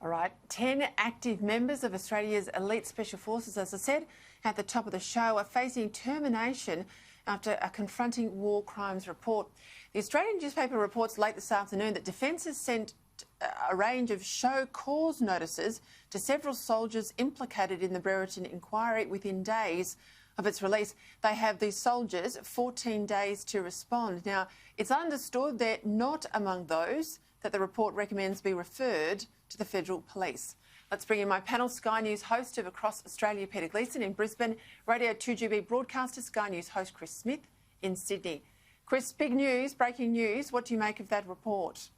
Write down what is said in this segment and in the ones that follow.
All right, 10 active members of Australia's elite special forces, as I said at the top of the show, are facing termination after a confronting war crimes report. The Australian newspaper reports late this afternoon that Defence has sent a range of show cause notices to several soldiers implicated in the Brereton inquiry within days of its release. They have, these soldiers, 14 days to respond. Now, it's understood they're not among those that the report recommends be referred to the Federal Police. Let's bring in my panel, Sky News host of Across Australia, Peta Credlin in Brisbane, Radio 2GB broadcaster, Sky News host Chris Smith in Sydney. Chris, big news, breaking news. What do you make of that report?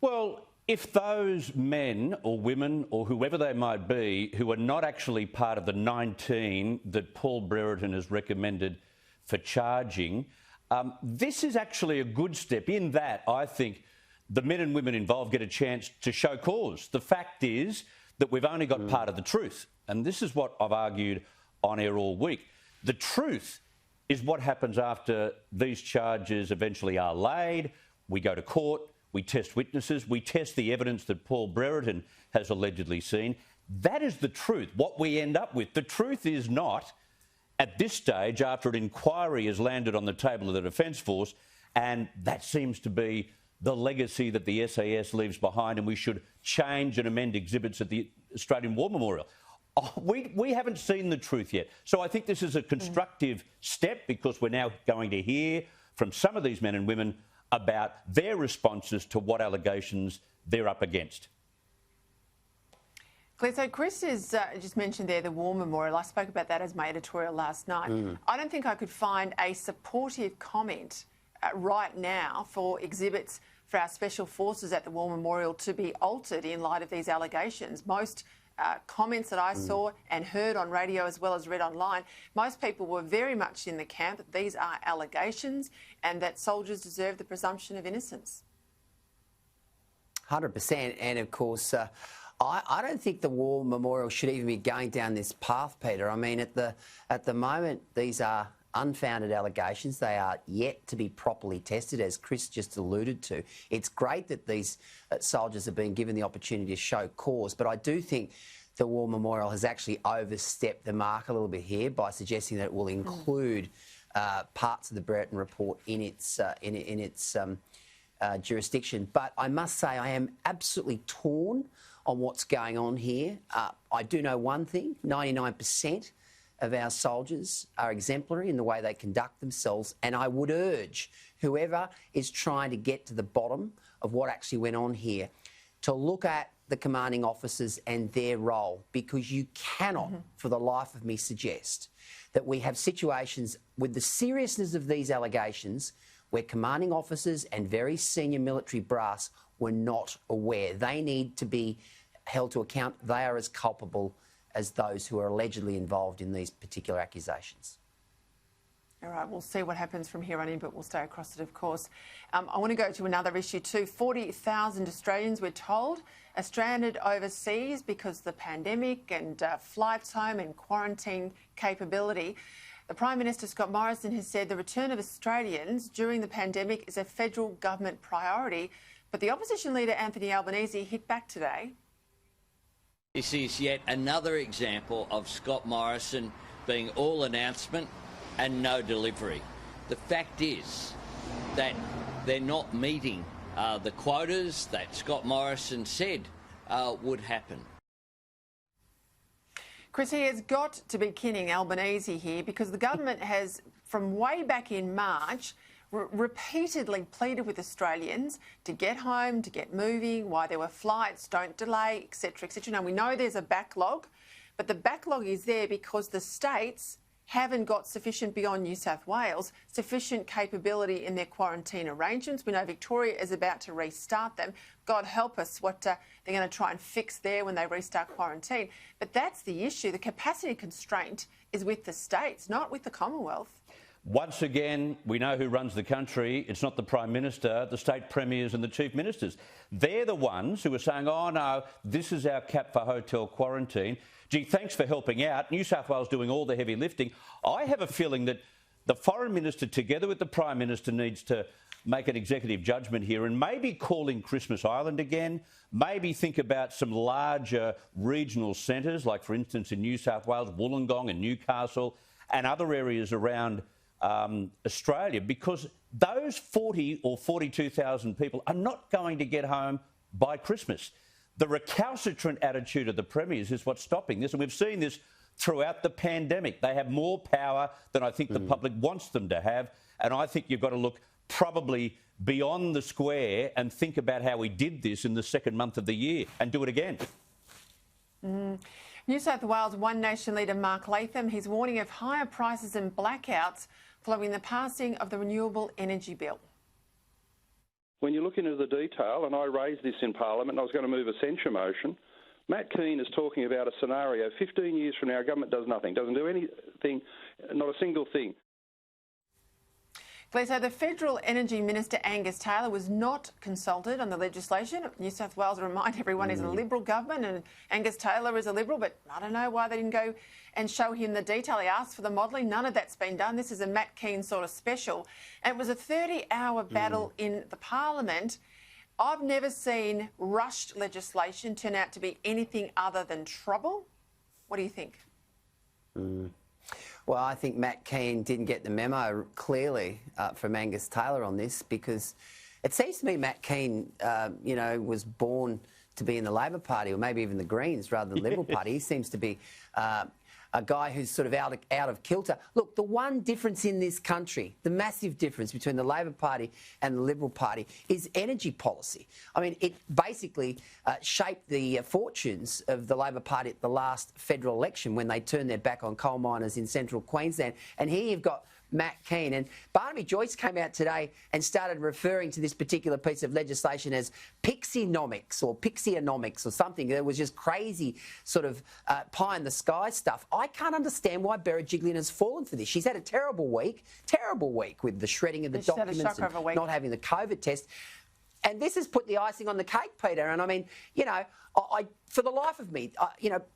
Well, if those men or women or whoever they might be who are not actually part of the 19 that Paul Brereton has recommended for charging, this is actually a good step in that I think the men and women involved get a chance to show cause. The fact is that we've only got part of the truth, and this is what I've argued on air all week. The truth is what happens after these charges eventually are laid. We go to court, we test witnesses, we test the evidence that Paul Brereton has allegedly seen. That is the truth, what we end up with. The truth is not, at this stage, after an inquiry has landed on the table of the Defence Force, and that seems to be the legacy that the SAS leaves behind, and we should change and amend exhibits at the Australian War Memorial. We haven't seen the truth yet. So I think this is a constructive step, because we're now going to hear from some of these men and women about their responses to what allegations they're up against. So Chris has just mentioned there the War Memorial. I spoke about that as my editorial last night. I don't think I could find a supportive comment right now for exhibits for our special forces at the War Memorial to be altered in light of these allegations. Most comments that I saw and heard on radio as well as read online, most people were very much in the camp that these are allegations and that soldiers deserve the presumption of innocence. 100%. And of course, I don't think the War Memorial should even be going down this path, Peter. I mean, at the moment, these are unfounded allegations. They are yet to be properly tested, as Chris just alluded to. It's great that these soldiers have been given the opportunity to show cause, but I do think the War Memorial has actually overstepped the mark a little bit here by suggesting that it will include parts of the Brereton report in its jurisdiction. But I must say I am absolutely torn on what's going on here. I do know one thing, 99% of our soldiers are exemplary in the way they conduct themselves, and I would urge whoever is trying to get to the bottom of what actually went on here to look at the commanding officers and their role, because you cannot for the life of me suggest that we have situations with the seriousness of these allegations where commanding officers and very senior military brass were not aware. They need to be held to account. They are as culpable as those who are allegedly involved in these particular accusations. All right, we'll see what happens from here on in, but we'll stay across it, of course. I want to go to another issue too. 40,000 Australians, we're told, are stranded overseas because of the pandemic and flights home and quarantine capability. The Prime Minister, Scott Morrison, has said the return of Australians during the pandemic is a federal government priority, but the opposition leader, Anthony Albanese, hit back today. This is yet another example of Scott Morrison being all announcement and no delivery. The fact is that they're not meeting the quotas that Scott Morrison said would happen. Chris, he has got to be kidding Albanese here, because the government has, from way back in March, repeatedly pleaded with Australians to get home, to get moving, why there were flights, don't delay, etc., etc. Now, we know there's a backlog, but the backlog is there because the states haven't got sufficient, beyond New South Wales, sufficient capability in their quarantine arrangements. We know Victoria is about to restart them. God help us what they're going to try and fix there when they restart quarantine. But that's the issue. The capacity constraint is with the states, not with the Commonwealth. Once again, we know who runs the country. It's not the Prime Minister, the state premiers and the chief ministers. They're the ones who are saying, oh no, this is our cap for hotel quarantine. Gee, thanks for helping out. New South Wales doing all the heavy lifting. I have a feeling that the Foreign Minister, together with the Prime Minister, needs to make an executive judgment here and maybe call in Christmas Island again, maybe think about some larger regional centres, like, for instance, in New South Wales, Wollongong and Newcastle and other areas around Australia, because those 40 or 42,000 people are not going to get home by Christmas. The recalcitrant attitude of the premiers is what's stopping this, and we've seen this throughout the pandemic. They have more power than I think the public wants them to have, and I think you've got to look probably beyond the square and think about how we did this in the second month of the year and do it again. New South Wales One Nation leader Mark Latham, he's warning of higher prices and blackouts following the passing of the renewable energy bill. When you look into the detail, and I raised this in Parliament, and I was going to move a censure motion, Matt Kean is talking about a scenario 15 years from now, government does nothing, doesn't do anything, not a single thing. So the Federal Energy Minister Angus Taylor was not consulted on the legislation. New South Wales, remind everyone, is a Liberal government, and Angus Taylor is a Liberal, but I don't know why they didn't go and show him the detail. He asked for the modelling. None of that's been done. This is a Matt Kean sort of special. And it was a 30-hour battle in the Parliament. I've never seen rushed legislation turn out to be anything other than trouble. What do you think? Well, I think Matt Kean didn't get the memo clearly from Angus Taylor on this, because it seems to me Matt Kean, was born to be in the Labor Party, or maybe even the Greens rather than the Liberal Party. He seems to be a guy who's sort of out of kilter. Look, the one difference in this country, the massive difference between the Labor Party and the Liberal Party, is energy policy. I mean, it basically shaped the fortunes of the Labor Party at the last federal election when they turned their back on coal miners in central Queensland. And here you've got Matt Kean. And Barnaby Joyce came out today and started referring to this particular piece of legislation as pixienomics or something. It was just crazy sort of pie-in-the-sky stuff. I can't understand why Berejiklian has fallen for this. She's had a terrible week with the shredding of the documents and not having the COVID test. And this has put the icing on the cake, Peter. And I mean, for the life of me,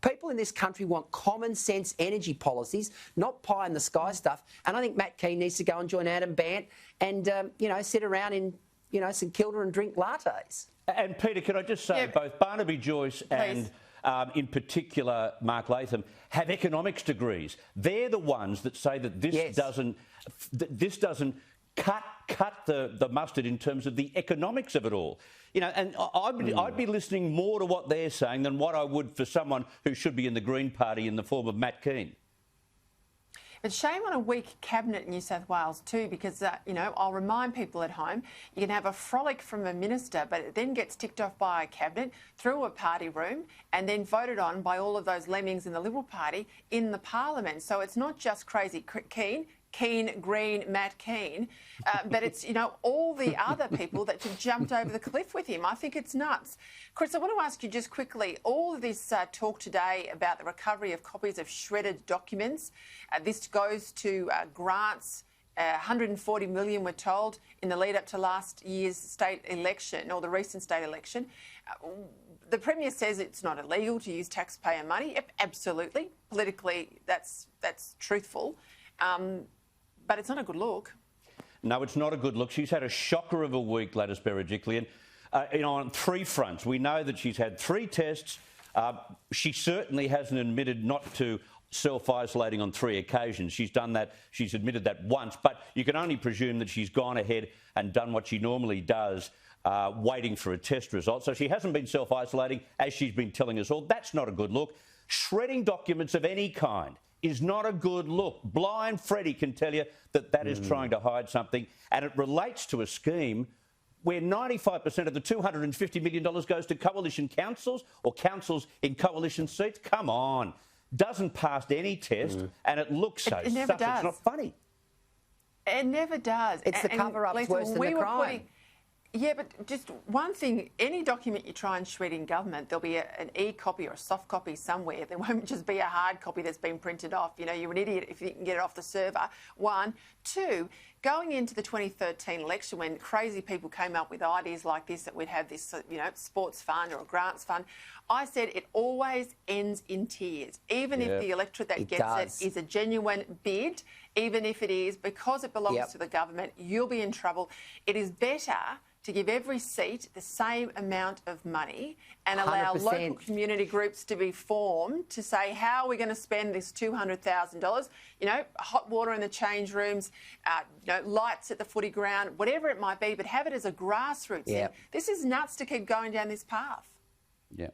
people in this country want common sense energy policies, not pie in the sky stuff. And I think Matt Kean needs to go and join Adam Bant and, sit around in, St Kilda and drink lattes. And Peter, can I just say, both Barnaby Joyce and in particular Mark Latham have economics degrees. They're the ones that say that this doesn't cut the mustard in terms of the economics of it all. And I'd be listening more to what they're saying than what I would for someone who should be in the Green Party in the form of Matt Kean. But shame on a weak cabinet in New South Wales too, because, I'll remind people at home, you can have a frolic from a minister, but it then gets ticked off by a cabinet through a party room and then voted on by all of those lemmings in the Liberal Party in the Parliament. So it's not just crazy Kean, Green, Matt Kean, but it's, all the other people that just jumped over the cliff with him. I think it's nuts. Chris, I want to ask you just quickly, all of this talk today about the recovery of copies of shredded documents, this goes to grants, 140 million we're told in the lead up to last year's state election, or the recent state election. The Premier says it's not illegal to use taxpayer money. Yep, absolutely. Politically, that's truthful. But it's not a good look. No, it's not a good look. She's had a shocker of a week, Gladys Berejiklian. On three fronts. We know that she's had 3 tests. She certainly hasn't admitted not to self-isolating on 3 occasions. She's done that. She's admitted that once. But you can only presume that she's gone ahead and done what she normally does, waiting for a test result. So she hasn't been self-isolating, as she's been telling us all. That's not a good look. Shredding documents of any kind is not a good look. Blind Freddie can tell you that is trying to hide something, and it relates to a scheme where 95% of the $250 million goes to coalition councils or councils in coalition seats. Come on. Doesn't pass any test, and it looks so it never does. It's not funny. It never does. It's the cover-up's worse than the crime. Yeah, but just one thing, any document you try and shred in government, there'll be an e-copy or a soft copy somewhere. There won't just be a hard copy that's been printed off. You're an idiot if you can get it off the server. 1. 2, going into the 2013 election when crazy people came up with ideas like this, that we'd have this, sports fund or a grants fund, I said it always ends in tears. Even if the electorate that gets it is a genuine bid, even if it is because it belongs to the government, you'll be in trouble. It is better to give every seat the same amount of money and allow 100%. local community groups to be formed to say, how are we going to spend this $200,000? You know, hot water in the change rooms, you know, lights at the footy ground, whatever it might be, but have it as a grassroots thing. This is nuts to keep going down this path. Yeah.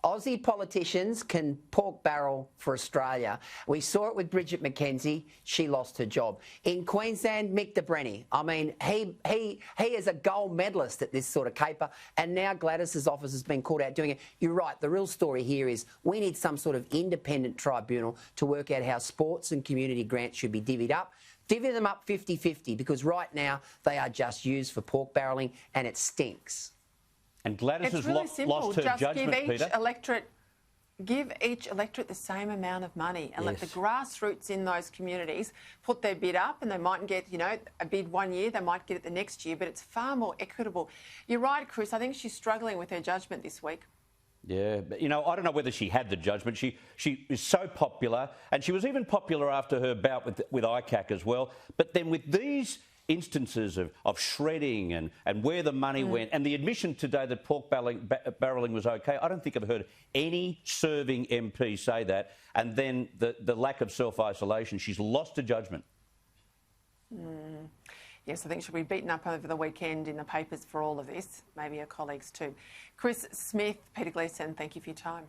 Aussie politicians can pork barrel for Australia. We saw it with Bridget McKenzie. She lost her job. In Queensland, Mick de Brenny. I mean, he is a gold medalist at this sort of caper, and now Gladys's office has been caught out doing it. You're right. The real story here is we need some sort of independent tribunal to work out how sports and community grants should be divvied up. Divvy them up 50-50, because right now they are just used for pork barrelling, and it stinks. And Gladys has lost her judgment, Peter. Give each electorate the same amount of money and let the grassroots in those communities put their bid up, and they mightn't get, you know, a bid one year, they might get it the next year, but it's far more equitable. You're right, Chris, I think she's struggling with her judgment this week. Yeah, but, you know, I don't know whether she had the judgment. She is so popular, and she was even popular after her bout with ICAC as well. But then with these instances of shredding and where the money went, and the admission today that pork barrelling was okay, I don't think I've heard any serving MP say that. And then the lack of self-isolation, she's lost her judgment. Yes, I think she'll be beaten up over the weekend in the papers for all of this, maybe her colleagues too. Chris Smith, Peta Credlin, thank you for your time.